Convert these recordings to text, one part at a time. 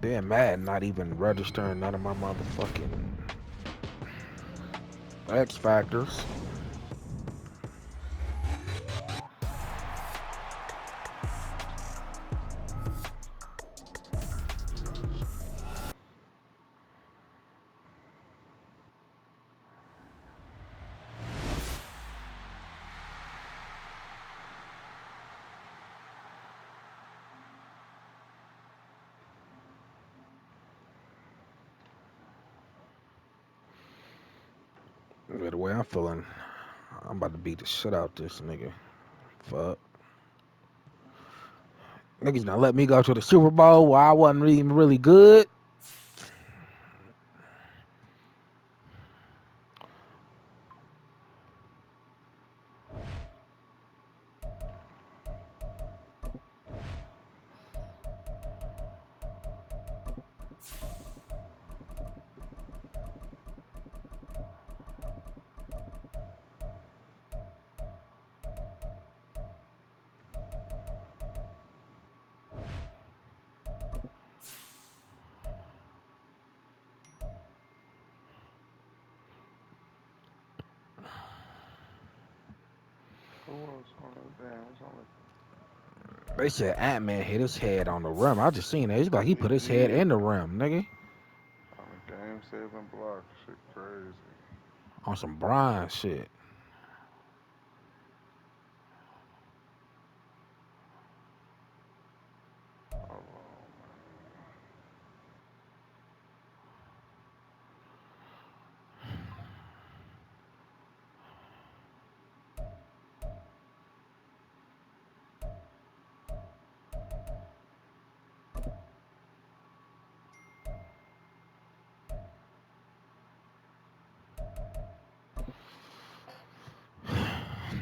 Then Madden not even registering none of my motherfucking X factors. The way I'm feeling, I'm about to beat the shit out this nigga. Fuck. Niggas done let me go to the Super Bowl where I wasn't even really good. They said Ant-Man hit his head on the rim. I just seen it. It's like he put his head in the rim, nigga. Game 7 block. Shit crazy. On some Brian shit.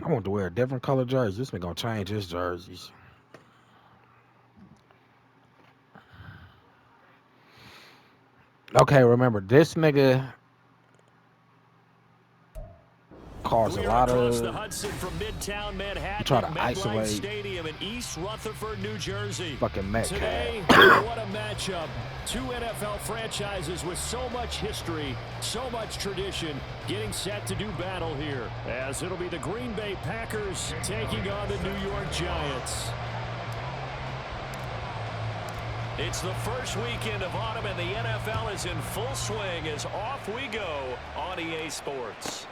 I want to wear a different color jersey. This nigga gonna change his jerseys. Okay, remember this nigga caused a lot of the Hudson from Midtown Manhattan, try to isolate Stadium in East Rutherford, New Jersey. Fucking Metcalf. Today, what a matchup. Two NFL franchises with so much history, so much tradition, getting set to do battle here. As it'll be the Green Bay Packers taking on the New York Giants. It's the first weekend of autumn, and the NFL is in full swing as off we go on EA Sports.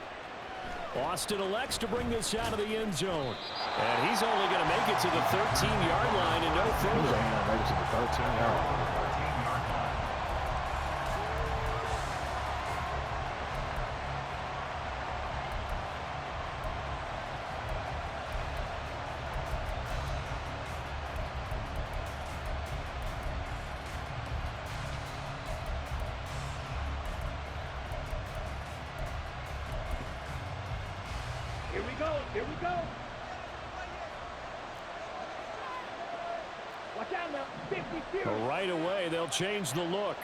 Austin elects to bring this out of the end zone. And he's only going to make it to the 13-yard line and no further. He's only going to make it to the 13-yard line. Here we go. Watch out now. 52. But right away, they'll change the look.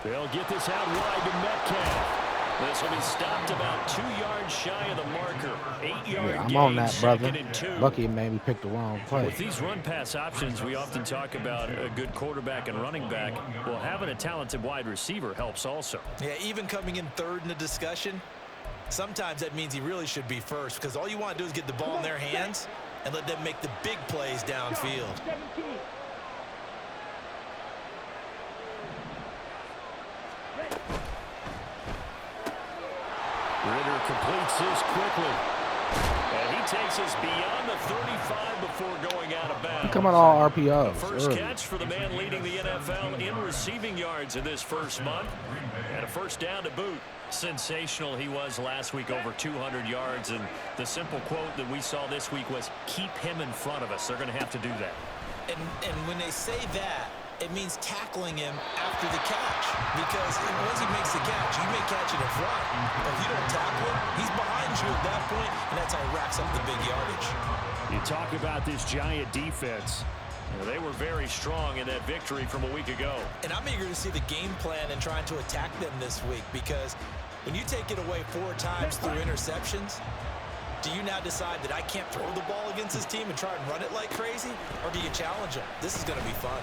They'll get this out wide to Metcalf. This will be stopped about 2 yards shy of the marker. 8-yard I'm gain, on that, brother. 2nd and 2. Lucky it made me pick the wrong play. With these run-pass options, we often talk about a good quarterback and running back. Well, having a talented wide receiver helps also. Yeah, even coming in third in the discussion, sometimes that means he really should be first, because all you want to do is get the ball in their hands and let them make the big plays downfield. 17. Ritter completes this quickly. And he takes us beyond the 35 before going out of bounds. Come on, all RPOs. The first catch for the man leading the NFL in receiving yards in this first month. And a first down to boot. Sensational he was last week, over 200 yards. And the simple quote that we saw this week was, keep him in front of us. They're going to have to do that. And when they say that, it means tackling him after the catch. Because once he makes the catch, you may catch it in front. But if you don't tackle him, he's behind you at that point, and that's how he racks up the big yardage. You talk about this Giant defense. They were very strong in that victory from a week ago. And I'm eager to see the game plan and trying to attack them this week, because when you take it away 4 times through interceptions, Do you now decide that I can't throw the ball against this team and try and run it like crazy? Or do you challenge them? This is going to be fun.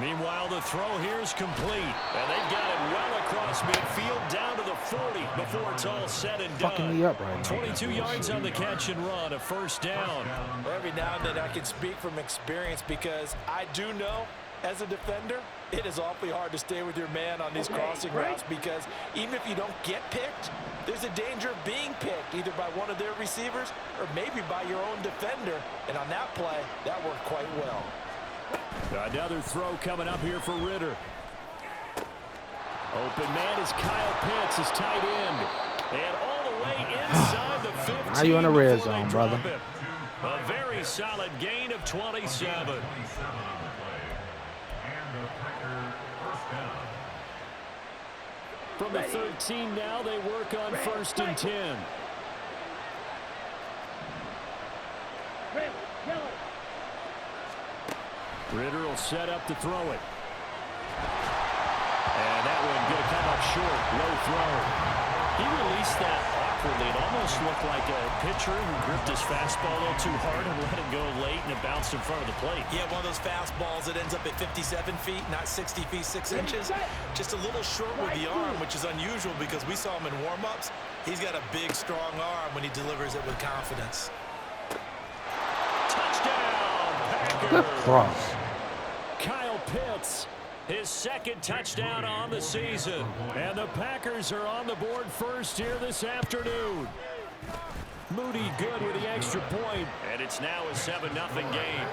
Meanwhile, the throw here is complete. And they've got it well across midfield down to the 40 before it's all said and done. Fucking me up right now. 22 yards on the catch and run, a first down. Every now and then I can speak from experience because I do know as a defender, it is awfully hard to stay with your man on these crossing routes because even if you don't get picked, there's a danger of being picked either by one of their receivers or maybe by your own defender. And on that play, that worked quite well. Another throw coming up here for Ritter. Open man is Kyle Pitts, his tight end. And all the way inside the 15. Now you in the red zone, brother. A very solid gain of 27. From the 13 now, they work on 1st and 10. Ritter will set up to throw it. And that one going to come up short. Low throw. He released that awkwardly. It almost looked like a pitcher who gripped his fastball a little too hard and let it go late, and it bounced in front of the plate. Yeah, one of those fastballs that ends up at 57 feet, not 60 feet, 6 inches. Just a little short with the arm, which is unusual because we saw him in warm-ups. He's got a big, strong arm when he delivers it with confidence. Touchdown, Packers. Good cross. Kyle Pitts, his second touchdown on the season. And the Packers are on the board first here this afternoon. Moody good with the extra point, and it's now a 7-0 game.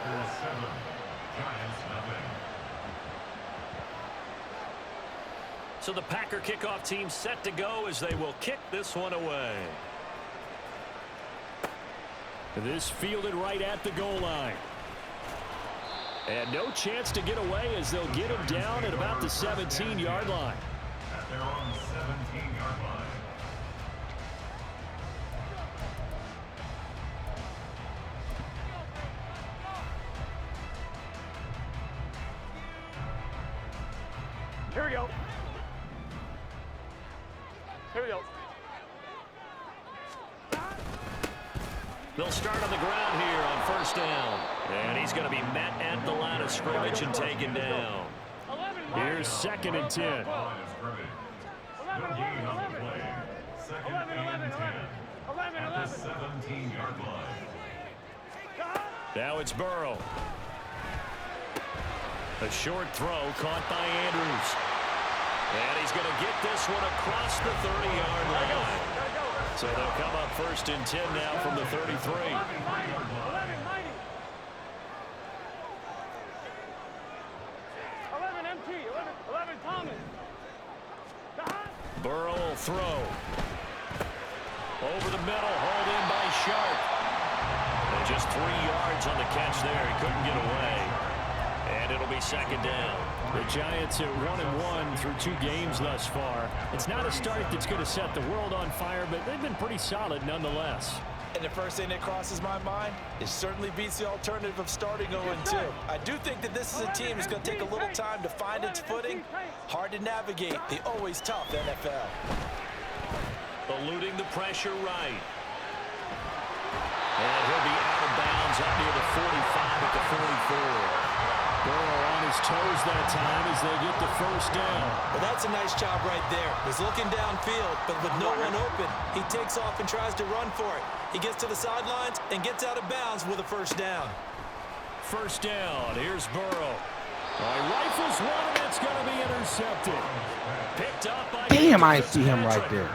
So the Packer kickoff team set to go as they will kick this one away. This fielded right at the goal line. And no chance to get away as they'll get him down at about the 17-yard line. At their own 17-yard line. Here we go. Here we go. They'll start on the ground here on 1st down. And he's going to be met at the line of scrimmage and taken down. Here's 2nd and 10. Line of scrimmage. The gain on the play. 2nd and 10. At the 17-yard line. Now it's Burrow. A short throw caught by Andrews. And he's going to get this one across the 30-yard line. So they'll come up 1st and 10 now from the 33. 11 MT, 11 Thomas. Burrow will throw. Over the middle, hauled in by Sharp. And just 3 yards on the catch there. He couldn't get away. And it'll be 2nd down. The Giants are 1-1 through 2 games thus far. It's not a start that's going to set the world on fire, but they've been pretty solid nonetheless. And the first thing that crosses my mind is certainly beats the alternative of starting 0-2. I do think that this is a team that's going to take a little time to find its footing. Hard to navigate the always tough NFL. Eluding the pressure right. And he'll be out of bounds up near the 45 at the 44. Burrow on his toes that time as they get the 1st down. Well, that's a nice job right there. He's looking downfield, but with no one open, he takes off and tries to run for it. He gets to the sidelines and gets out of bounds with a 1st down. 1st down. Here's Burrow. Rifles one, and it's going to be intercepted. Picked up by... Damn, I see him right there.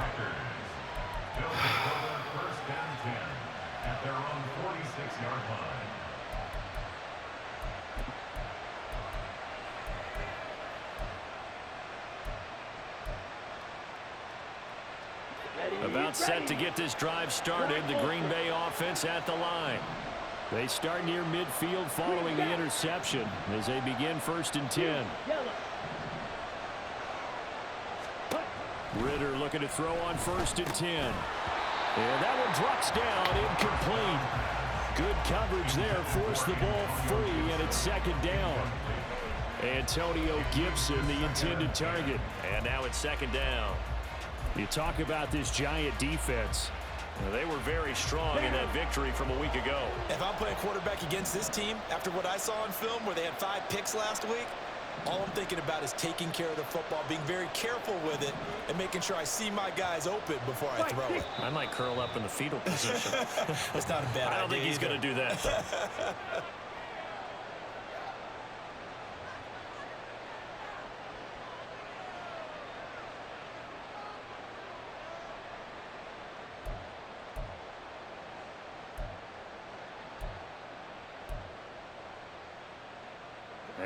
1st and 10. At their own 46-yard line. About set to get this drive started. The Green Bay offense at the line. They start near midfield following the interception as they begin 1st and 10. Ritter looking to throw on 1st and 10. And that one drops down, incomplete. Good coverage there, forced the ball free, and it's 2nd down. Antonio Gibson, the intended target. And now it's 2nd down. You talk about this Giant defense. They were very strong in that victory from a week ago. If I'm playing quarterback against this team, after what I saw in film where they had 5 picks last week, all I'm thinking about is taking care of the football, being very careful with it, and making sure I see my guys open before I throw it. I might curl up in the fetal position. That's not a bad idea. I don't think he's going to do that, though.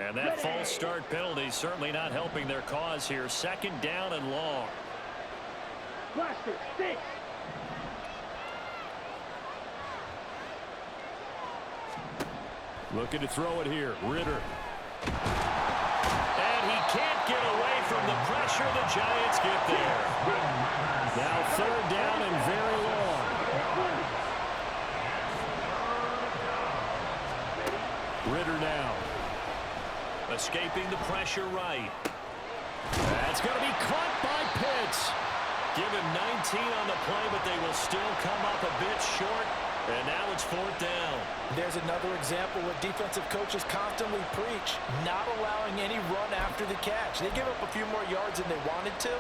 And that false start penalty certainly not helping their cause here. 2nd down and long. Blaster, stick. Looking to throw it here. Ritter. And he can't get away from the pressure. The Giants get there. Now 3rd down and very long. Ritter now. Escaping the pressure right. That's going to be caught by Pitts. Give him 19 on the play, but they will still come up a bit short. And now it's 4th down. There's another example what defensive coaches constantly preach, not allowing any run after the catch. They give up a few more yards than they wanted to,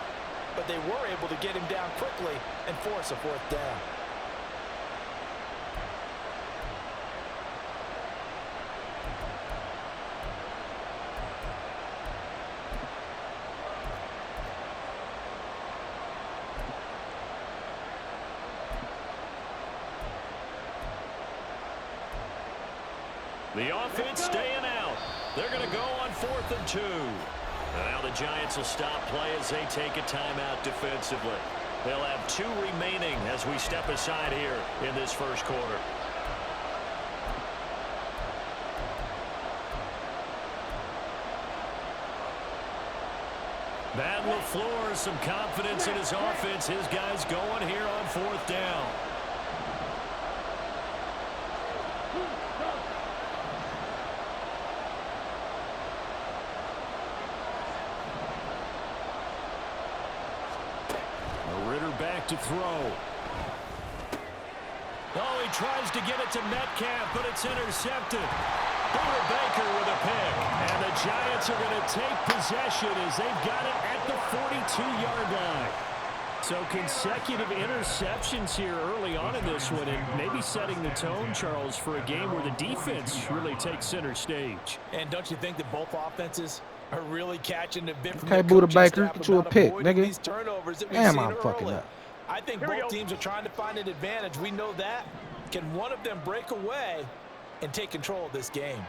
but they were able to get him down quickly and force a 4th down. The offense staying out. They're going to go on 4th and 2. Now the Giants will stop play as they take a timeout defensively. They'll have 2 remaining as we step aside here in this first quarter. Matt LaFleur, some confidence in his offense. His guys going here on 4th down. Back to throw. Oh, he tries to get it to Metcalf, but it's intercepted. Buda Baker with a pick. And the Giants are going to take possession as they've got it at the 42-yard line. So consecutive interceptions here early on in this one, and maybe setting the tone, Charles, for a game where the defense really takes center stage. And don't you think that both offenses are really catching a bit from Okay, Buda Baker, get you a pick, nigga. These turnovers that we've Damn, seen I'm fucking early. up. I think both teams are trying to find an advantage. We know that. Can one of them break away and take control of this game?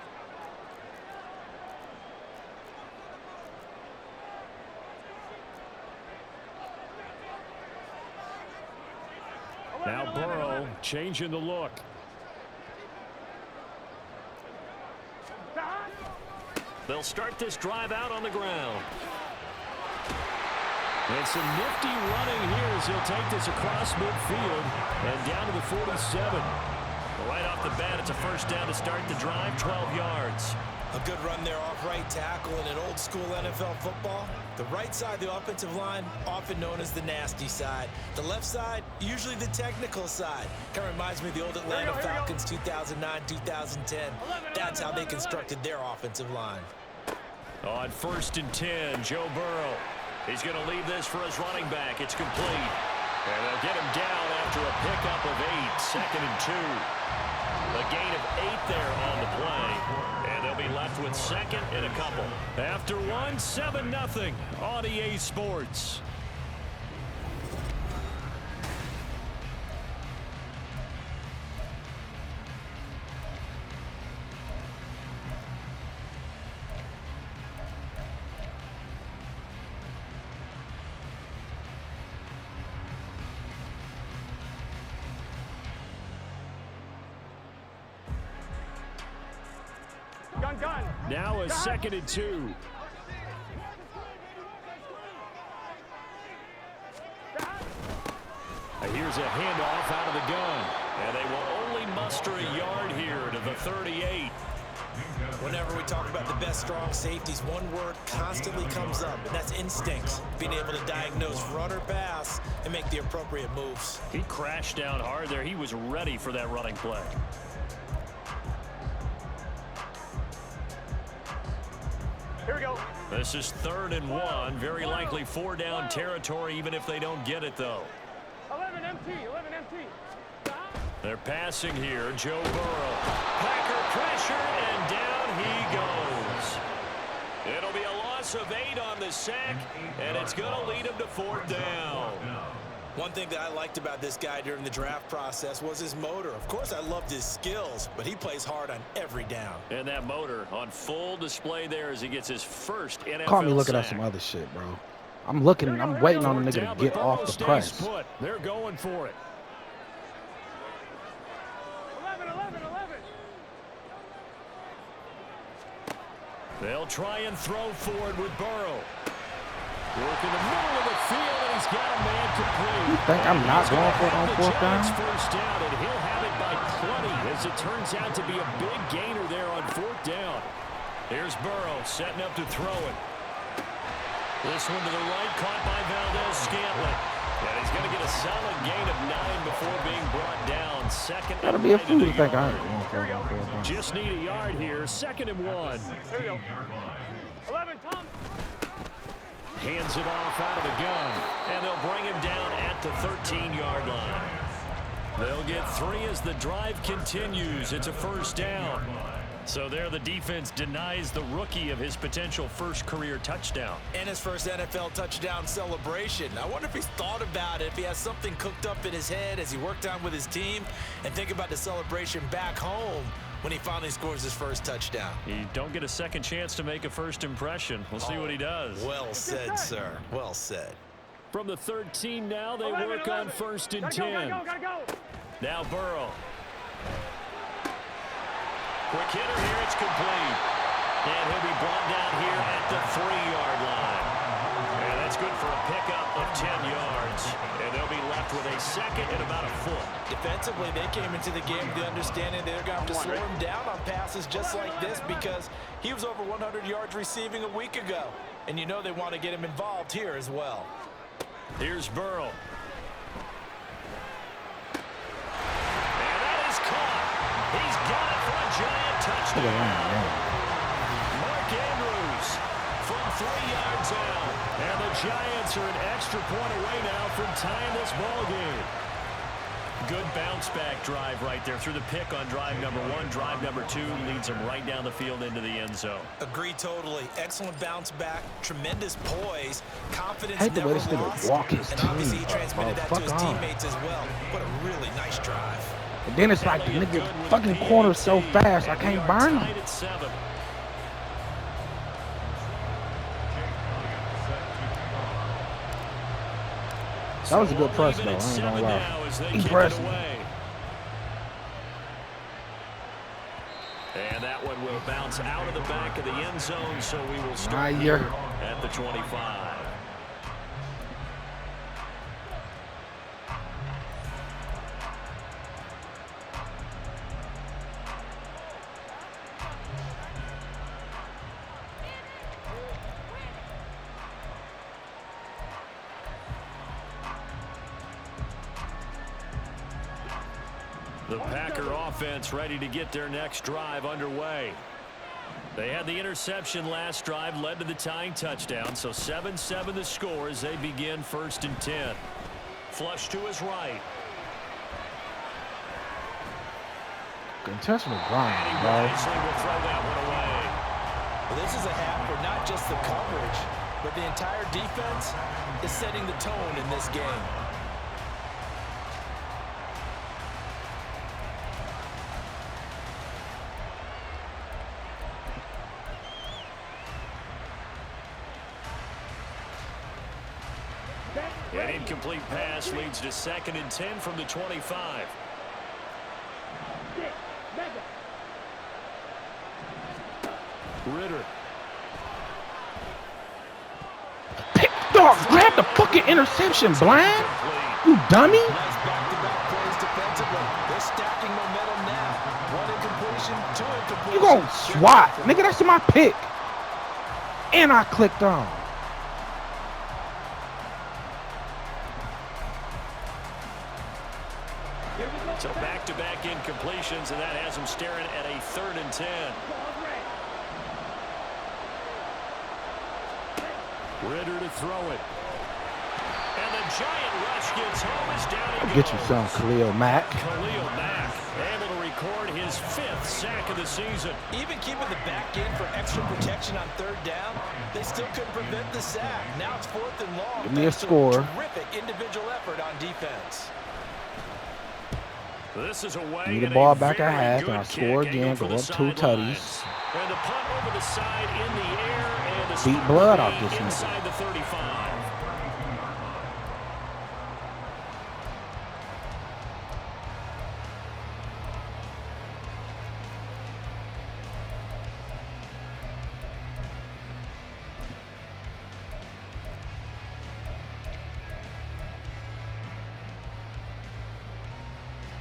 Now Burrow changing the look. They'll start this drive out on the ground. And some nifty running here as he'll take this across midfield and down to the 47. Right off the bat, it's a 1st down to start the drive, 12 yards. A good run there off right tackle in an old-school NFL football. The right side of the offensive line, often known as the nasty side. The left side, usually the technical side. Kind of reminds me of the old Atlanta Falcons 2009, 2010. That's how they constructed their offensive line. On 1st and 10, Joe Burrow. He's going to leave this for his running back. It's complete. And they'll get him down after a pickup of 8. 2nd and 2. A gain of 8 there on the play. And they'll be left with 2nd and a couple. After 1, 7-0 on EA Sports. Gun. Now a 2nd and 2. Here's a handoff out of the gun. And they will only muster a yard here to the 38. Whenever we talk about the best strong safeties, one word constantly comes up, and that's instincts. Being able to diagnose run or pass and make the appropriate moves. He crashed down hard there. He was ready for that running play. Here we go. This is 3rd and 1. Very likely 4-down territory, even if they don't get it, though. 11 MT, 11 MT. They're passing here. Joe Burrow. Packer pressure, and down he goes. It'll be a loss of 8 on the sack, and it's going to lead him to 4th down. One thing that I liked about this guy during the draft process was his motor. Of course, I loved his skills, but he plays hard on every down. And that motor on full display there as he gets his first NFL Caught me looking sack. at some other shit, bro. I'm looking, I'm waiting on the nigga to get off the press. Put. They're going for it. 11, 11, 11. They'll try and throw forward with Burrow. Work in the middle of the field, and he's got a man complete. You think I'm not going for it on 4th down? First down, and he'll have it by plenty, as it turns out to be a big gainer there on 4th down. Here's Burrow setting up to throw it. This one to the right, caught by Valdez-Scantling. And he's going to get a solid gain of 9 before being brought down. Second. Gotta be a fool to think I ain't going for it on 4th down. Just need a yard here. 2nd and 1. Here we go. 11, Tom. Hands it off out of the gun, and they'll bring him down at the 13-yard line. They'll get 3 as the drive continues. It's a 1st down. So there the defense denies the rookie of his potential first career touchdown. And his first NFL touchdown celebration. I wonder if he's thought about it, if he has something cooked up in his head as he worked on with his team, and think about the celebration back home when he finally scores his first touchdown. You don't get a second chance to make a first impression. We'll see what he does. Well said, sir. Well said. From the 13 now, they work on 1st and 10. Gotta go. Now Burrow. Quick hitter here, it's complete. And he'll be brought down here at the 3-yard line. And that's good for a pickup of 10 yards. And they'll be left with a 2nd and about a foot. Defensively, they came into the game with the understanding they're going to have to slow him down on passes just like this because he was over 100 yards receiving a week ago. And you know they want to get him involved here as well. Here's Burrow. And that is caught. He's got it for a giant touchdown. Mark Andrews from 3 yards out. And the Giants are an extra point away now from tying this ball game. Good bounce-back drive right there through the pick on drive number 1. Drive number 2 leads them right down the field into the end zone. Agree totally. Excellent bounce back, tremendous poise, confidence Hate the way never this nigga lost, walk his and obviously he team, transmitted bro. that to his Fuck on. teammates as well. What a really nice drive. And then it's like the nigga fucking corner so fast, I can't burn him. At 7. That was a good press, though. I ain't gonna lie. Impressive. And that one will bounce out of the back of the end zone, so we will start here at the 25. The Packer offense ready to get their next drive underway. They had the interception last drive, led to the tying touchdown, so 7-7 the score as they begin 1st and 10. Flush to his right. Intentional grind, bro. Wisely will throw that one away. Well, this is a half where not just the coverage, but the entire defense is setting the tone in this game. An incomplete pass leads to 2nd and 10 from the 25. Ritter. Dog, grab the fucking interception, blind. You dummy. Nice back-to-back plays defensively. They're stacking momentum now. 1 incompletion, 2 incompletions. You won't swat. Nigga, that's my pick. And I clicked on. So back-to-back incompletions, and that has him staring at a 3rd and 10. Ritter to throw it. And the giant rush gets home as down he goes. Get you some, Khalil Mack. Khalil Mack able to record his 5th sack of the season. Even keeping the back in for extra protection on 3rd down, they still couldn't prevent the sack. Now it's 4th and long. Give me a score. Terrific individual effort on defense. This is away. Give me the ball back at half, and I'll score again. Go up 2 tutties. And the punt over the side in the air, and the Beat blood off this inside the 35.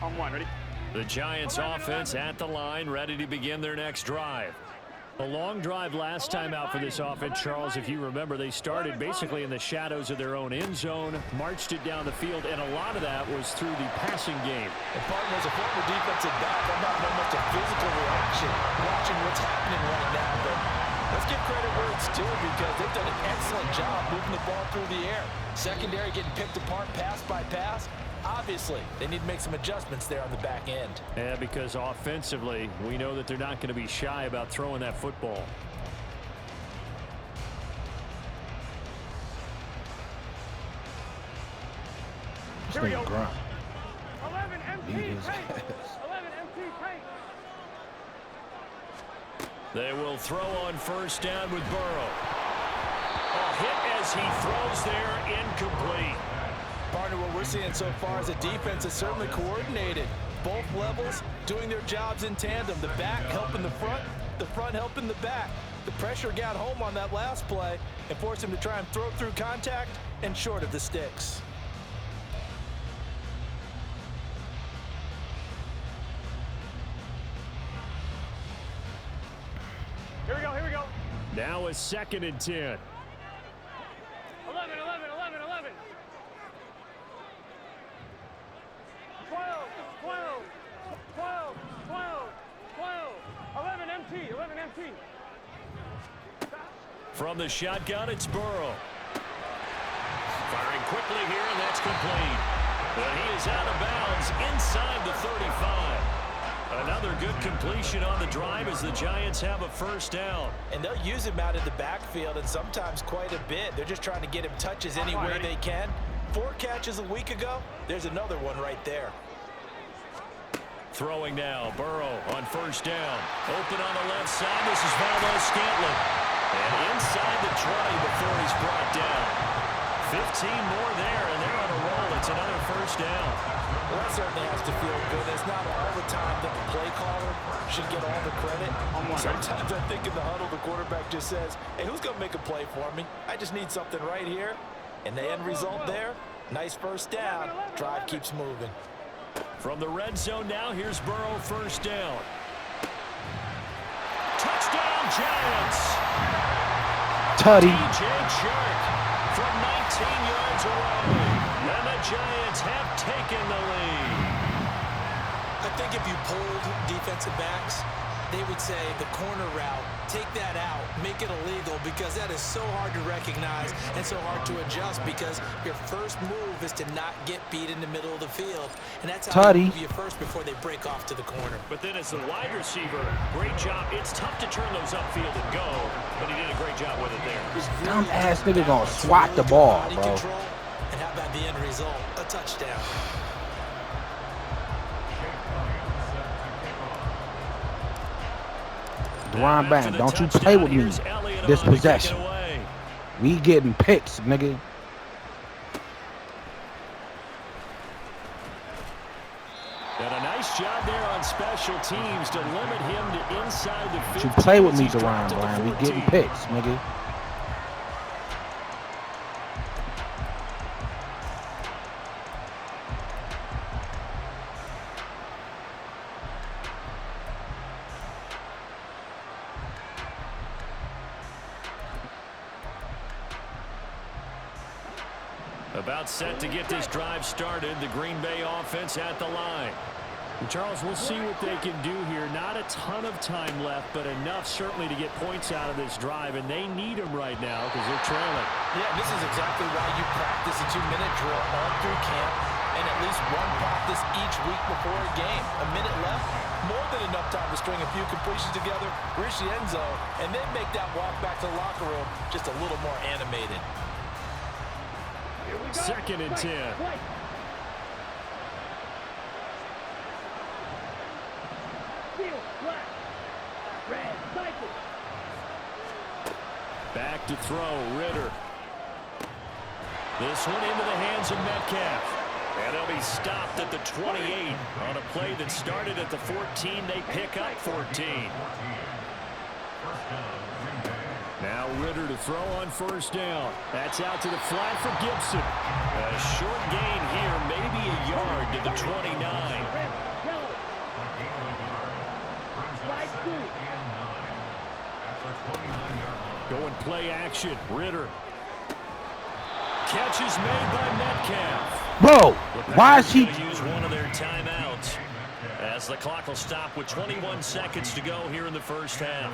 On 1, ready? The Giants offense at the line, ready to begin their next drive. A long drive last time out for this offense, Charles. If you remember, they started basically in the shadows of their own end zone, marched it down the field, and a lot of that was through the passing game. And partner, as a former defensive back, I'm not know much of physical reaction watching what's happening right now, but let's give credit where it's due because they've done an excellent job moving the ball through the air. Secondary getting picked apart pass by pass. Obviously, they need to make some adjustments there on the back end. Yeah, because offensively, we know that they're not going to be shy about throwing that football. Here we go. Grunt. 11 MT Beat his paint. ass. 11 MT paint. They will throw on 1st down with Burrow. A hit as he throws there, incomplete. Partner, what we're seeing so far is a defense that's certainly coordinated. Both levels doing their jobs in tandem. The back helping the front helping the back. The pressure got home on that last play and forced him to try and throw through contact and short of the sticks. Here we go, here we go. Now a 2nd and 10. 11, 11, 11, 11. 12, 12, 12, 12, 12. 11 MT, 11 MT. From the shotgun, it's Burrow. Firing quickly here, and that's complete. But he is out of bounds inside the 35. Another good completion on the drive as the Giants have a 1st down. And they'll use him out in the backfield and sometimes quite a bit. They're just trying to get him touches any way they can. 4 catches a week ago. There's another one right there. Throwing now, Burrow on 1st down. Open on the left side. This is Valdes-Scantling. And inside the 20 before he's brought down. 15 more there, and they're on a roll. It's another 1st down. Well, that certainly has to feel good. It's not all the time that the play caller should get all the credit. Sometimes I think in the huddle, the quarterback just says, hey, who's going to make a play for me? I just need something right here. And the end result there, nice 1st down. Drive keeps moving. From the red zone now, here's Burrow 1st down. Touchdown, Giants! Tutty. DJ Chark from 19 yards away. And the Giants have taken the lead. I think if you polled defensive backs, they would say the corner route, take that out, make it illegal, because that is so hard to recognize and so hard to adjust because your first move is to not get beat in the middle of the field. And that's how they move you first before they break off to the corner. But then as the wide receiver, great job. It's tough to turn those upfield and go, but he did a great job with it there. Dumb ass nigga gonna swat the ball, bro. Control, and how about the end result? A touchdown. Deron Bank, don't you play with me this possession. We getting picks, nigga. And a nice job there on special teams to limit him to inside the 15. You play with me, Deron Brand. We getting picks, nigga. About set to get this drive started. The Green Bay offense at the line. And Charles, we'll see what they can do here. Not a ton of time left, but enough certainly to get points out of this drive, and they need them right now because they're trailing. Yeah, this is exactly why you practice a 2-minute drill all through camp and at least one practice each week before a game. A minute left, more than enough time to string a few completions together, reach the end zone, and then make that walk back to the locker room just a little more animated. 2nd and 10. Back to throw, Ritter. This one into the hands of Metcalf. And they'll be stopped at the 28 on a play that started at the 14. They pick up 14. Now Ritter to throw on 1st down. That's out to the flat for Gibson. A short gain here, maybe a yard to the 29. Going play action. Ritter. Catch is made by Metcalf. Bro, why is he? Use one of their timeouts as the clock will stop with 21 seconds to go here in the first half.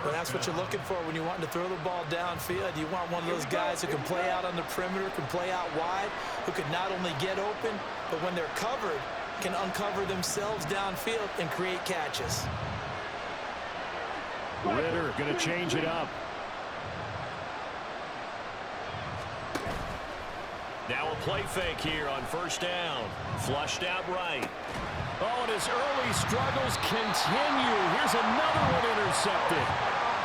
Well, that's what you're looking for when you want to throw the ball downfield. You want one of those guys who can play out on the perimeter, can play out wide, who can not only get open, but when they're covered, can uncover themselves downfield and create catches. Ritter going to change it up. Now a play fake here on 1st down. Flushed out right. Oh, and his early struggles continue. Here's another one intercepted.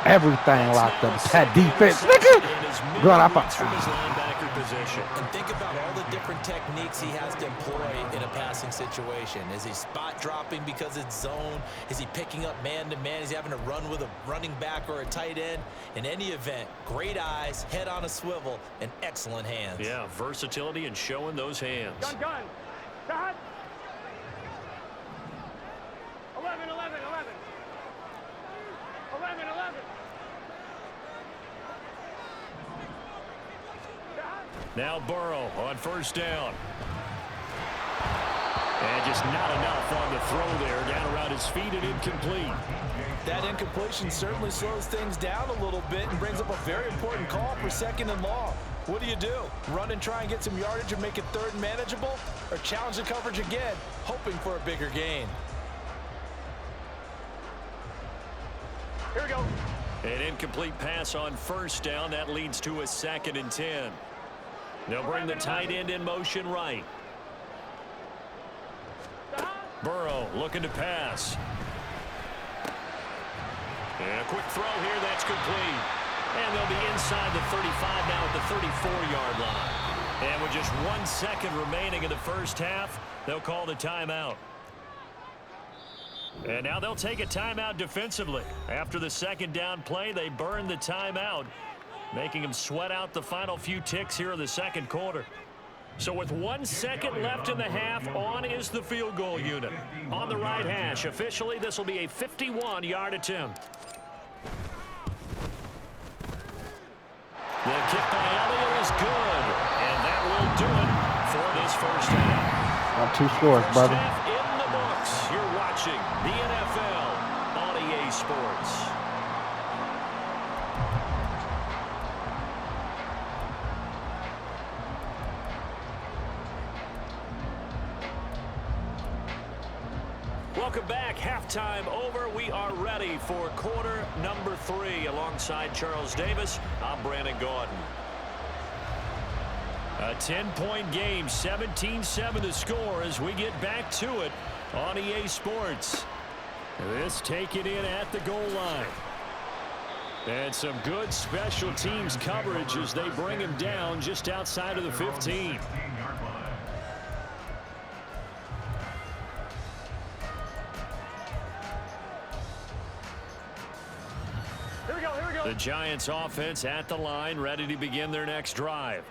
Everything locked up. That defense, nigga. God, I thought. From his linebacker position. And think about all the different techniques he has to employ in a passing situation. Is he spot dropping because it's zone? Is he picking up man-to-man? Is he having to run with a running back or a tight end? In any event, great eyes, head on a swivel, and excellent hands. Yeah, versatility and showing those hands. Gun. Dot. 11. 11. Now Burrow on 1st down. And just not enough on the throw there. Down around his feet and incomplete. That incompletion certainly slows things down a little bit and brings up a very important call for 2nd and long. What do? Run and try and get some yardage and make it 3rd and manageable? Or challenge the coverage again, hoping for a bigger gain? Here we go. An incomplete pass on 1st down. That leads to a 2nd and 10. They'll bring the tight end in motion right. Burrow looking to pass. And a quick throw here. That's complete. And they'll be inside the 35 now at the 34-yard line. And with just 1 second remaining in the first half, they'll call the timeout. And now they'll take a timeout defensively. After the 2nd down play, they burn the timeout, making them sweat out the final few ticks here in the 2nd quarter. So with 1 second left in the half, on is the field goal unit. On the right hash, officially this will be a 51-yard attempt. The kick by Elliott is good, and that will do it for this first half. Got 2 scores, First brother. half in the books. You're watching the NFL on EA Sports. Welcome back. Halftime over. We are ready for quarter number 3. Alongside Charles Davis, I'm Brandon Gaudin. A 10-point game, 17-7 the score as we get back to it on EA Sports. This taken in at the goal line. And some good special teams coverage as they bring him down just outside of the 15. The Giants offense at the line, ready to begin their next drive.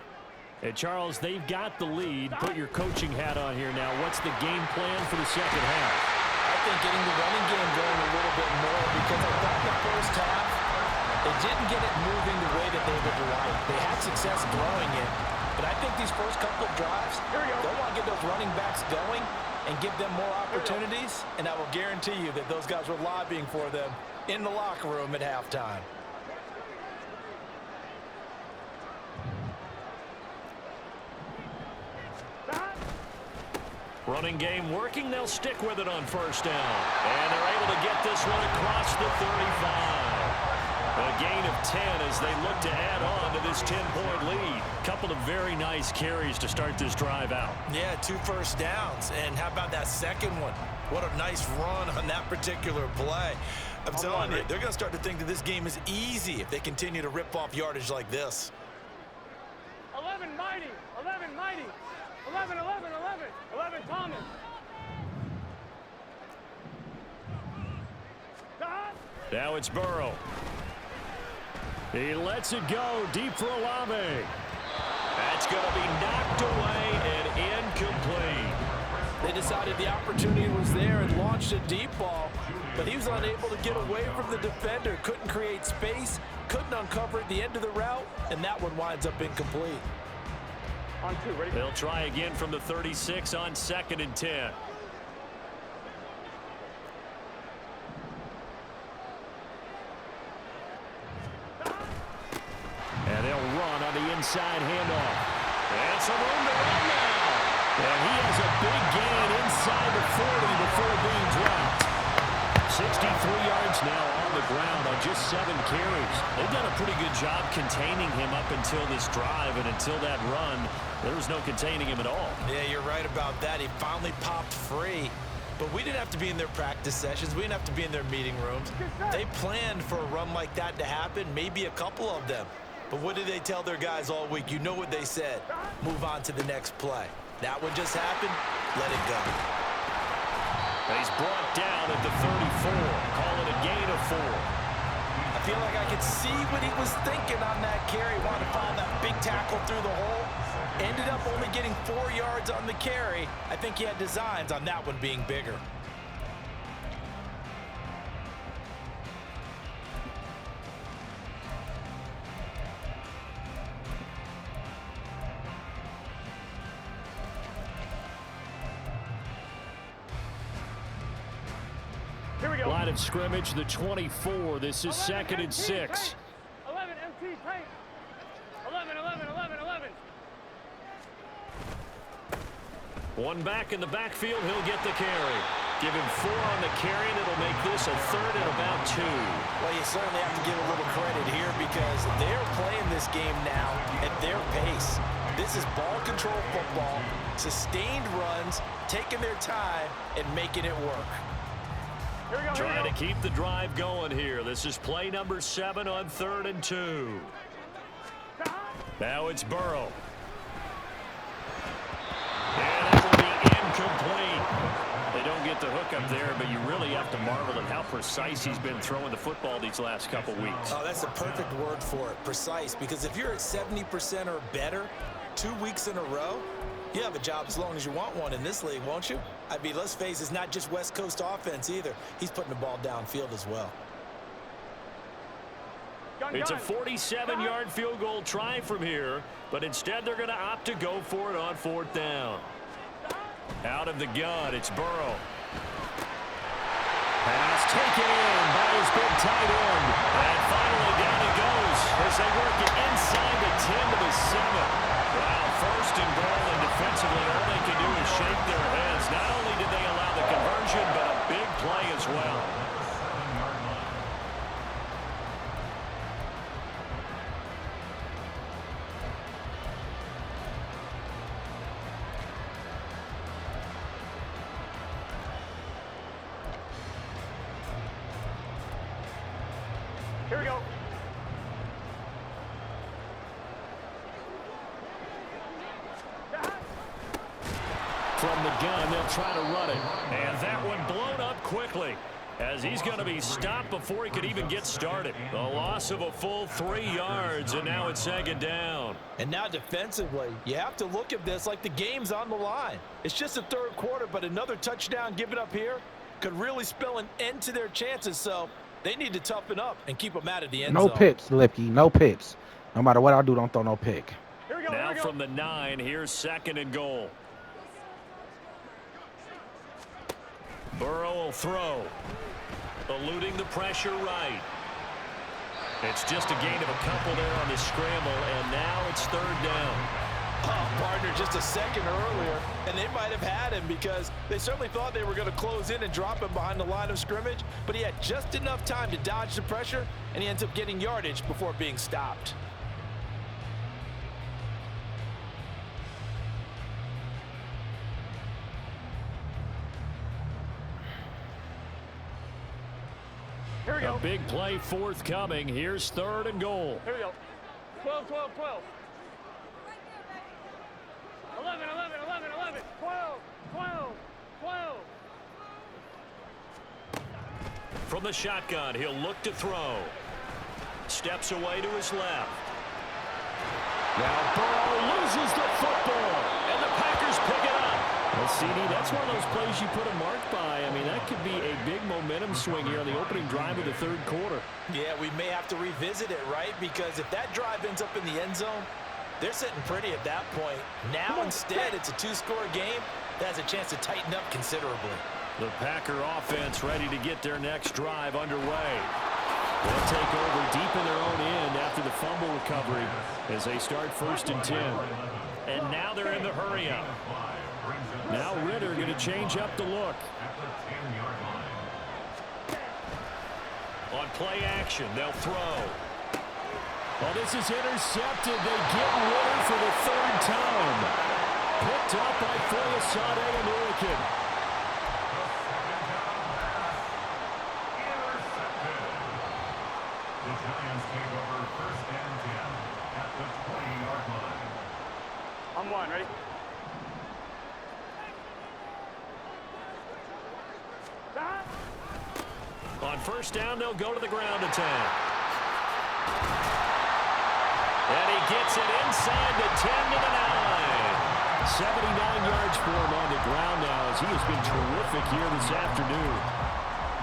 Hey, Charles, they've got the lead. Put your coaching hat on here now. What's the game plan for the second half? I think getting the running game going a little bit more, because I thought the first half, they didn't get it moving the way that they would like. They had success throwing it, But I think these first couple of drives, they'll want to get those running backs going and give them more opportunities, and I will guarantee you that those guys were lobbying for them in the locker room at halftime. Running game working. They'll stick with it on first down. And they're able to get this one across the 35. A gain of 10 as they look to add on to this 10-point lead. Couple of very nice carries to start this drive out. Yeah, 2 first downs. And how about that second one? What a nice run on that particular play. I'm telling you, they're going to start to think that this game is easy if they continue to rip off yardage like this. 11 mighty, 11 mighty, 11, 11, 11, 11 Thomas. Now it's Burrow. He lets it go deep for Olave. That's going to be knocked away and incomplete. They decided the opportunity was there and launched a deep ball, but he was unable to get away from the defender, couldn't create space, couldn't uncover at the end of the route, and that one winds up incomplete. On 2, ready? They'll try again from the 36 on 2nd and 10. And they'll run on the inside handoff. And some room to run now. And he has a big gain inside the 40 before being dropped. 63 yards now on the ground on just 7 carries. They've done a pretty good job containing him up until this drive, and until that run, there was no containing him at all. Yeah, you're right about that. He finally popped free. But we didn't have to be in their practice sessions. We didn't have to be in their meeting rooms. They planned for a run like that to happen, maybe a couple of them. But what did they tell their guys all week? You know what they said. Move on to the next play. That one just happened. Let it go. He's brought down at the 34. Call it a gain of 4. I feel like I could see what he was thinking on that carry. Wanted to find that big tackle through the hole. Ended up only getting 4 yards on the carry. I think he had designs on that one being bigger. Here we go. Line of scrimmage, the 24. This is 2nd and 6. 11 MT paint. 11, 11, 11, 11. One back in the backfield, he'll get the carry. Give him 4 on the carry, and it'll make this a 3rd and about 2. Well, you certainly have to give a little credit here because they're playing this game now at their pace. This is ball control football, sustained runs, taking their time, and making it work. Here we go, Trying to keep the drive going here. This is play number 7 on 3rd and 2. Now it's Burrow. And that will be incomplete. They don't get the hook up there, but you really have to marvel at how precise he's been throwing the football these last couple weeks. Oh, that's a perfect word for it, precise, because if you're at 70% or better 2 weeks in a row, you have a job as long as you want one in this league, won't you? I mean, let's face it, it's not just West Coast offense either. He's putting the ball downfield as well. It's a 47-yard field goal try from here, but instead they're going to opt to go for it on 4th down. Out of the gun, it's Burrow. Pass taken in by his big tight end. And finally down he goes as they work it inside the 10 to the 7. Well, 1st and goal, and defensively all they can do is shake their heads. Not only did they allow the conversion, but a big play as well. Here we go. From the gun, they'll try to run it. And that one blown up quickly as he's going to be stopped before he could even get started. The loss of a full 3 yards, and now it's 2nd down. And now defensively, you have to look at this like the game's on the line. It's just the 3rd quarter, but another touchdown given up here could really spell an end to their chances. So they need to toughen up and keep them out of the end zone. No picks, Lipke. No picks. No matter what I do, don't throw no pick. Here we go. Now now from the 9. Here's 2nd and goal. Burrow will throw. Eluding the pressure right. It's just a gain of a couple there on the scramble, and now it's 3rd down. Oh, partner, just a second earlier, and they might have had him because they certainly thought they were going to close in and drop him behind the line of scrimmage, but he had just enough time to dodge the pressure, and he ends up getting yardage before being stopped. Here we go. A big play forthcoming. Here's 3rd and goal. Here we go. 12, 12, 12. 11, 11, 11, 11. 12, 12, 12. From the shotgun, he'll look to throw. Steps away to his left. Now Burrow loses the football, and the Packers pick it up. Well, CD, that's one of those plays you put a mark by. I mean, that could be a big momentum swing here on the opening drive of the 3rd quarter. Yeah, we may have to revisit it, right? Because if that drive ends up in the end zone, they're sitting pretty at that point. Now, instead, it's a 2-score game that has a chance to tighten up considerably. The Packer offense ready to get their next drive underway. They'll take over deep in their own end after the fumble recovery as they start 1st and 10. And now they're in the hurry-up. Now Ritter going to change up the look. On play action, they'll throw. Well, this is intercepted. They get Ritter for the 3rd time. Picked up by Foyesade and Hurricane. The Giants take over 1st and 10 at the 20-yard line. I'm 1, ready? On 1st down, they'll go to the ground attack. And he gets it inside the 10 to the 9. 79 yards for him on the ground now as he has been terrific here this afternoon.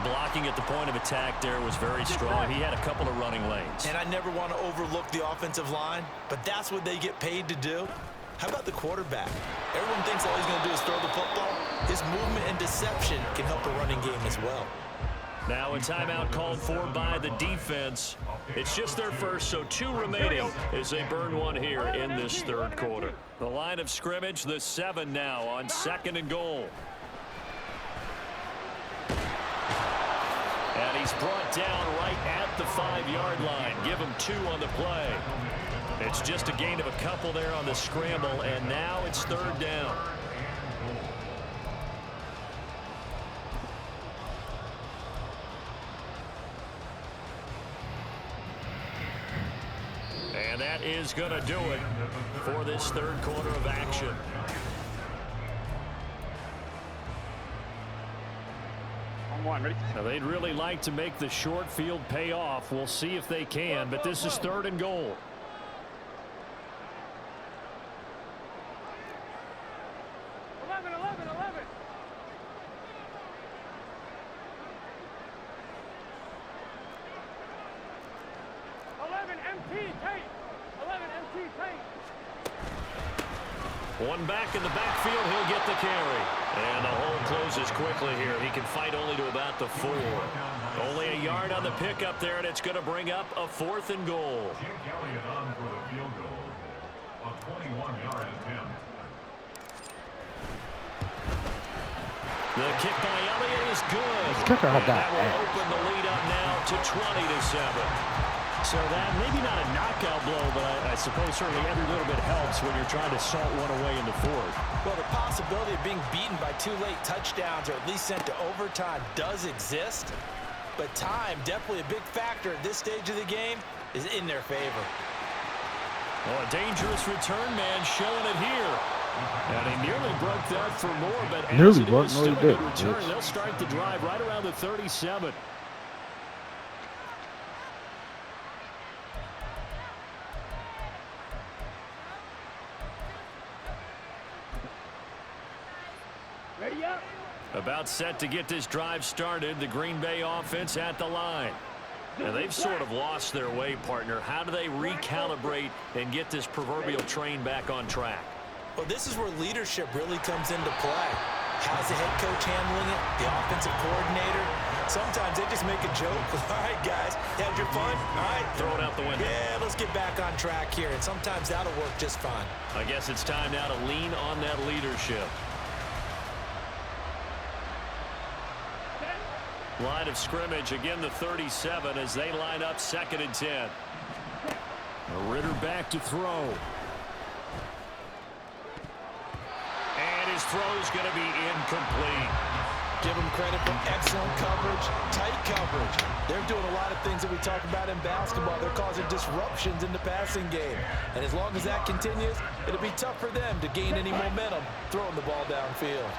Blocking at the point of attack there was very strong. He had a couple of running lanes. And I never want to overlook the offensive line, but that's what they get paid to do. How about the quarterback? Everyone thinks all he's going to do is throw the football. His movement and deception can help a running game as well. Now a timeout called for by the defense. It's just their first, so 2 remaining as they burn one here in this 3rd quarter. The line of scrimmage, the 7 now on 2nd and goal. And he's brought down right at the 5-yard line. Give him 2 on the play. It's just a gain of a couple there on the scramble, and now it's 3rd down. And that is going to do it for this 3rd quarter of action. I'm 1, ready? Now, they'd really like to make the short field pay off. We'll see if they can, but this is 3rd and goal. One back in the backfield, he'll get the carry. And the hole closes quickly here. He can fight only to about the 4. Only a yard on the pickup there, and it's going to bring up a 4th and goal. Jake Elliott on for the field goal. A 21-yard attempt. The kick by Elliott is good. Kicker had And that that will ass. open the lead up now to 20-7. So that maybe not a knockout blow, but I suppose certainly every little bit helps when you're trying to salt one away in the 4th. Well, the possibility of being beaten by 2 late touchdowns or at least sent to overtime does exist, but time, definitely a big factor at this stage of the game, is in their favor. Well, a dangerous return man showing it here. And he nearly broke that for more, but Nearly as it broke? is No, he still a good didn't, return, bitch. they'll start the drive right around the 37. Ready up? About set to get this drive started. The Green Bay offense at the line. And they've sort of lost their way, partner. How do they recalibrate and get this proverbial train back on track? Well, this is where leadership really comes into play. How's the head coach handling it? The offensive coordinator? Sometimes they just make a joke. All right, guys, had your fun? All right. Throw it out the window. Yeah, let's get back on track here. And sometimes that'll work just fine. I guess it's time now to lean on that leadership. Line of scrimmage, again the 37 as they line up 2nd and 10. Ritter back to throw. And his throw's going to be incomplete. Give them credit for excellent coverage, tight coverage. They're doing a lot of things that we talk about in basketball. They're causing disruptions in the passing game. And as long as that continues, it'll be tough for them to gain any momentum throwing the ball downfield.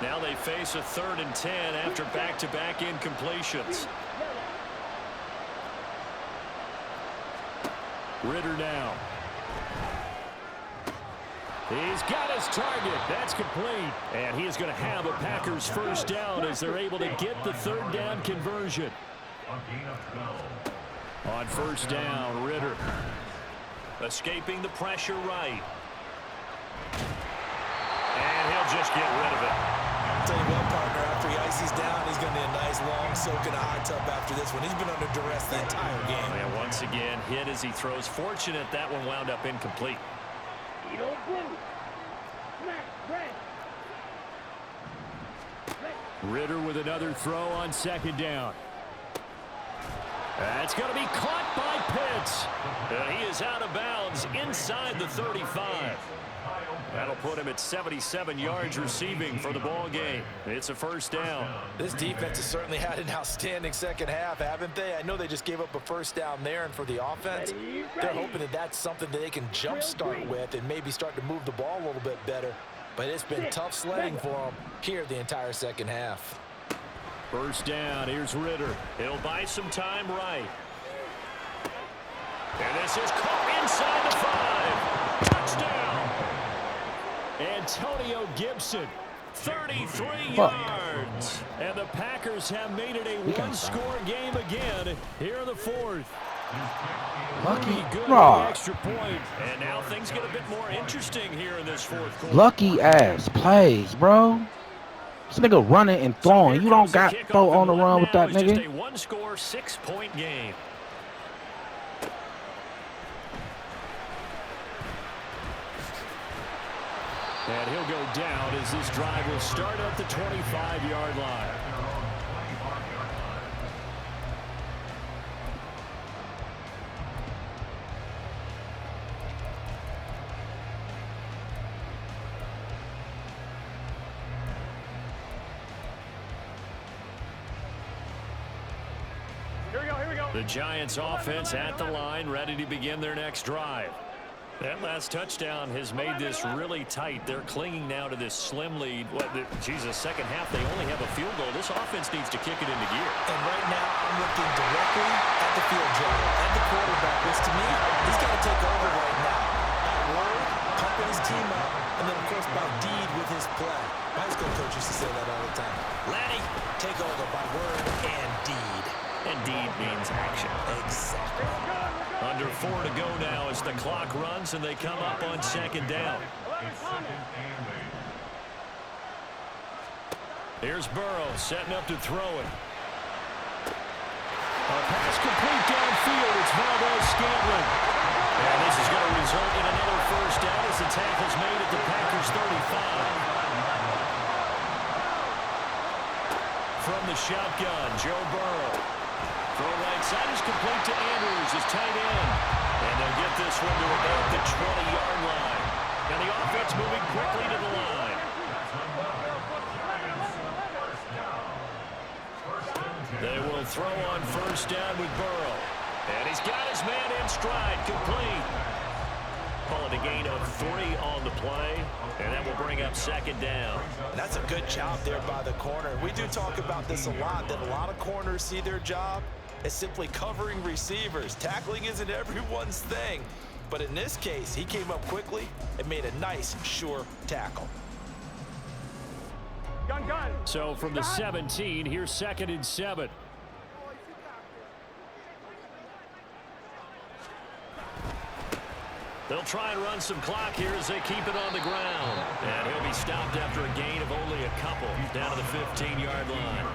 Now they face a 3rd and 10 after back-to-back incompletions. Ritter now. He's got his target. That's complete. And he is going to have a Packers first down as they're able to get the 3rd down conversion. On 1st down, Ritter. Escaping the pressure right. And he'll just get rid of it. I'll tell you what, partner, after he ices down, he's going to need a nice long soak in a hot tub after this one. He's been under duress the entire game. And once again, hit as he throws. Fortunate that one wound up incomplete. Ritter with another throw on 2nd down. That's going to be caught by Pitts. And he is out of bounds inside the 35. That'll put him at 77 yards receiving for the ball game. It's a 1st down. This defense has certainly had an outstanding second half, haven't they? I know they just gave up a 1st down there, and for the offense, they're hoping that that's something that they can jumpstart with and maybe start to move the ball a little bit better. But it's been tough sledding for them here the entire second half. 1st down, here's Ritter. He'll buy some time right. And this is caught inside the 5. Touchdown. Antonio Gibson, 33 yards. And the Packers have made it a one-score game again here in the 4th. Lucky Good fraud. extra point. And now things get a bit more interesting here in this 4th quarter. Lucky ass plays, bro. This nigga running and throwing. You don't got throw on the run with that It's just a nigga. one-score, 6-point game. And he'll go down as this drive will start at the 25-yard line. Here we go. The Giants offense at the line, ready to begin their next drive. That last touchdown has made this really tight. They're clinging now to this slim lead. Jesus, second half, they only have a field goal. This offense needs to kick it into gear. And right now, I'm looking directly at the field general, at the quarterback, which to me, he's got to take over right now. By word, pumping his team up, and then, of course, by deed with his play. My high school coach used to say that all the time. Laddie, take over by word and deed. And deed means action. Exactly. Under 4 to go now as the clock runs and they come up on 2nd down. Here's Burrow setting up to throw it. A pass complete downfield. It's Valdez-Scantling. And this is going to result in another 1st down as the tackle's made at the Packers 35. From the shotgun, Joe Burrow. Throw right side is complete to Andrews, his tight end. And they'll get this one to about the 20-yard line. And the offense moving quickly to the line. They will throw on 1st down with Burrow. And he's got his man in stride, complete. Call it a gain of 3 on the play. And that will bring up 2nd down. That's a good job there by the corner. We do talk about this a lot, that a lot of corners see their job as simply covering receivers. Tackling isn't everyone's thing. But in this case, he came up quickly and made a nice, sure tackle. Gun. So from the 17, here's 2nd and 7. They'll try and run some clock here as they keep it on the ground. And he'll be stopped after a gain of only a couple down to the 15-yard line.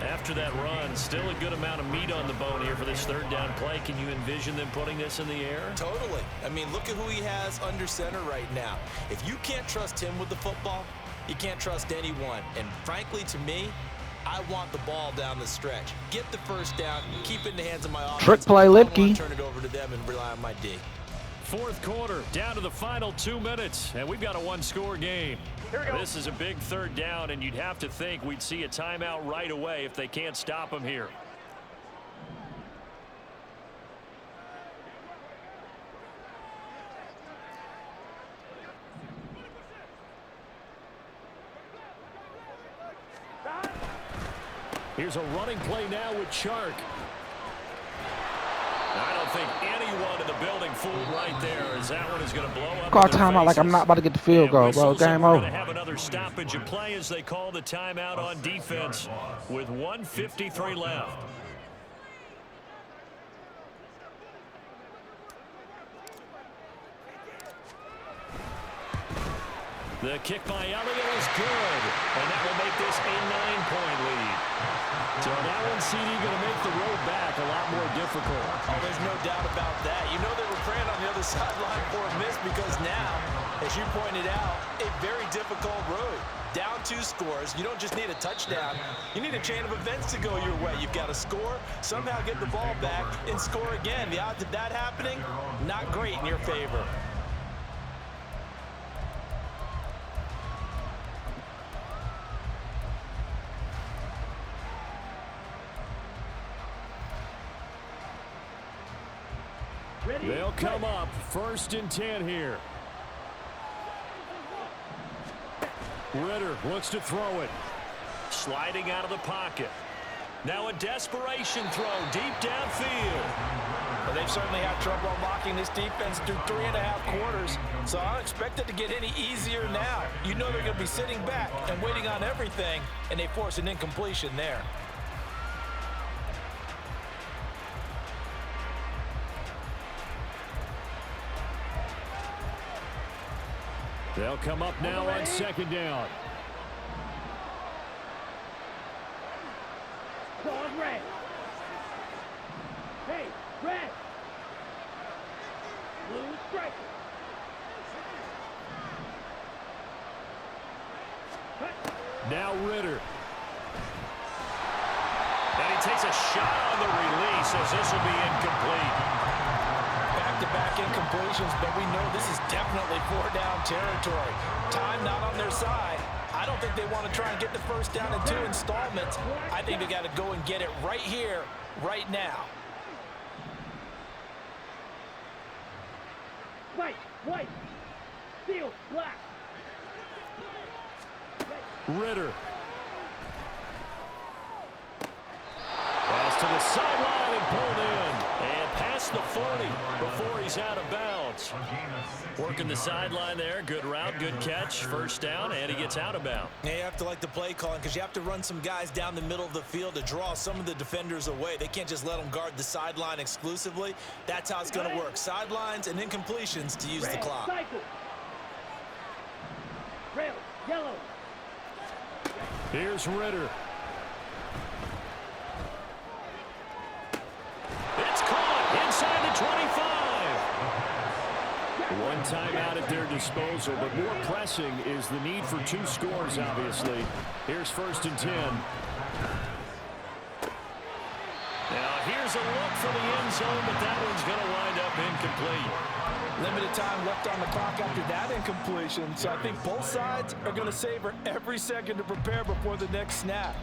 After that run, still a good amount of meat on the bone here for this third down play. Can you envision them putting this in the air? Totally. I mean, look at who he has under center right now. If you can't trust him with the football, you can't trust anyone. And frankly, to me, I want the ball down the stretch. Get the first down, keep it in the hands of my offense. Trick play, Lipke. Turn it over to them and rely on my D. Fourth quarter, down to the final 2 minutes, and we've got a one-score game. This is a big third down, and you'd have to think we'd see a timeout right away if they can't stop him here. Here's a running play now with Chark. I don't think anyone in the building fooled right there, as that one is going to blow up. Call timeout like I'm not about to get the field goal, bro. Game over. We're going to have another stoppage of play as they call the timeout on defense with 1:53 left. The kick by Elliott is good, and that will make this a 9-point lead. So that one, CD, going to make the road back a lot more difficult. Oh, there's no doubt about that. You know they were praying on the other sideline for a miss because now, as you pointed out, a very difficult road. Down 2 scores. You don't just need a touchdown. You need a chain of events to go your way. You've got to score, somehow get the ball back, and score again. The odds of that happening, not great in your favor. They'll come up 1st and 10 here. Ritter looks to throw it. Sliding out of the pocket. Now a desperation throw deep downfield. Well, they've certainly had trouble unlocking this defense through 3.5 quarters, so I don't expect it to get any easier now. You know they're going to be sitting back and waiting on everything, and they force an incompletion there. They'll come up now on 2nd down. Dog red. Hey, red. Blue striker. Now Ritter. And he takes a shot on the release as this will be incomplete. Back-to-back incompletions, but we know this is definitely 4-down territory. Time not on their side. I don't think they want to try and get the first down in 2 installments. I think they got to go and get it right here, right now. White, steel, black. Ritter. Pass to the sideline and pulled in. And past the 40 before he's out of bounds. Working the sideline there. Good route, good catch. First down, and he gets out of bounds. Yeah, you have to like the play calling because you have to run some guys down the middle of the field to draw some of the defenders away. They can't just let them guard the sideline exclusively. That's how it's going to work. Sidelines and incompletions to use the clock. Cycle. Rail, yellow. Here's Ritter. It's caught inside the 25. One timeout at their disposal, but more pressing is the need for 2 scores, obviously. Here's 1st and 10. Now, here's a look for the end zone, but that one's going to wind up incomplete. Limited time left on the clock after that incompletion, so I think both sides are going to savor every second to prepare before the next snap.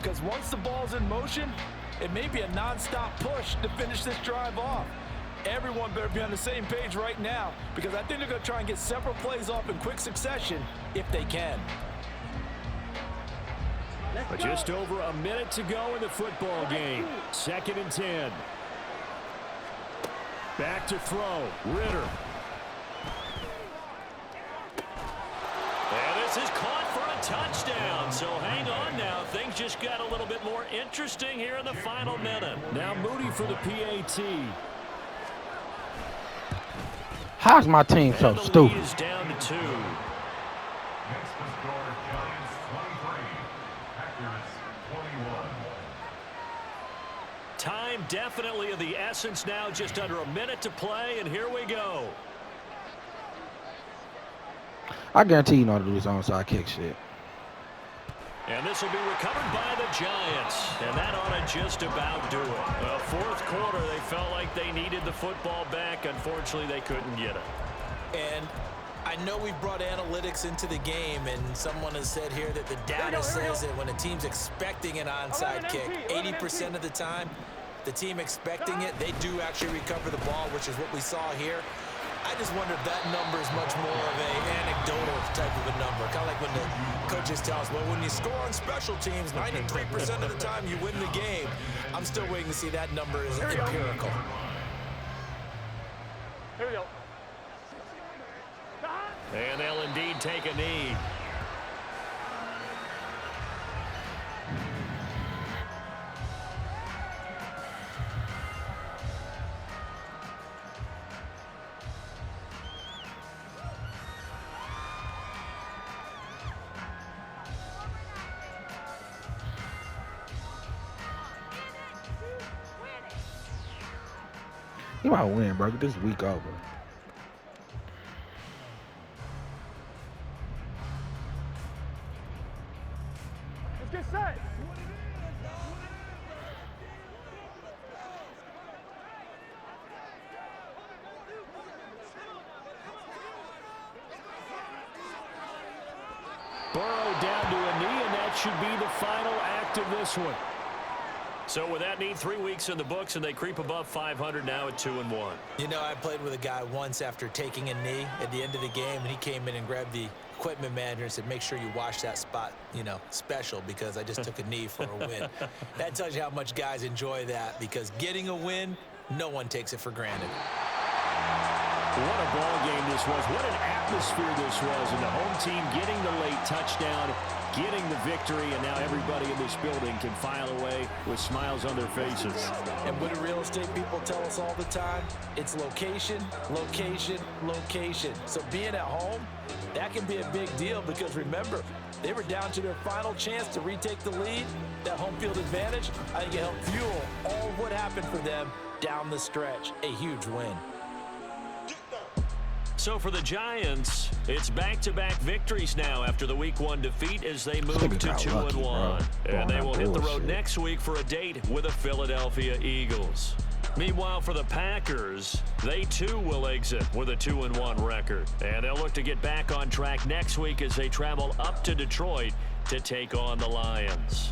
Because once the ball's in motion, it may be a non-stop push to finish this drive off. Everyone better be on the same page right now because I think they're going to try and get several plays off in quick succession if they can. But just over a minute to go in the football game. 2nd and 10. Back to throw. Ritter. And this is caught for a touchdown. So hang on now. Things just got a little bit more interesting here in the final minute. Now Moody for the PAT. How's my team so And the lead stupid? is down to 2. Next to score, Giants 23, Packers 21. Time definitely of the essence now, just under a minute to play, and here we go. I guarantee you know how to do this onside kick shit. And this will be recovered by the Giants, and that ought to just about do it. Well, fourth quarter, they felt like they needed the football back. Unfortunately, they couldn't get it. And I know we've brought analytics into the game, and someone has said here that the data says that when a team's expecting an onside kick, 80% of the time, the team expecting it, they do actually recover the ball, which is what we saw here. I just wonder if that number is much more of an anecdotal type of a number. Kind of like when the coaches tell us, well, when you score on special teams, 93% of the time you win the game. I'm still waiting to see that number is empirical. Here we go. And they'll indeed take a knee. You might win, bro. Get this week over. Let's get set. Burrow down to a knee, and that should be the final act of this one. So with that knee, 3 weeks in the books, and they creep above 500 now at 2-1. You know, I played with a guy once after taking a knee at the end of the game, and he came in and grabbed the equipment manager and said, make sure you wash that spot, you know, special, because I just took a knee for a win. That tells you how much guys enjoy that, because getting a win, no one takes it for granted. What a ball game this was. What an atmosphere this was. And the home team getting the late touchdown, getting the victory, and now everybody in this building can file away with smiles on their faces. And what do real estate people tell us all the time? It's location, location, location. So being at home, that can be a big deal, because remember, they were down to their final chance to retake the lead. That home field advantage, I think it helped fuel all of what happened for them down the stretch. A huge win. So for the Giants, it's back-to-back victories now after the Week 1 defeat as they move to 2-1. And they will hit the road next week for a date with the Philadelphia Eagles. Meanwhile, for the Packers, they too will exit with a 2-1 record. And they'll look to get back on track next week as they travel up to Detroit to take on the Lions.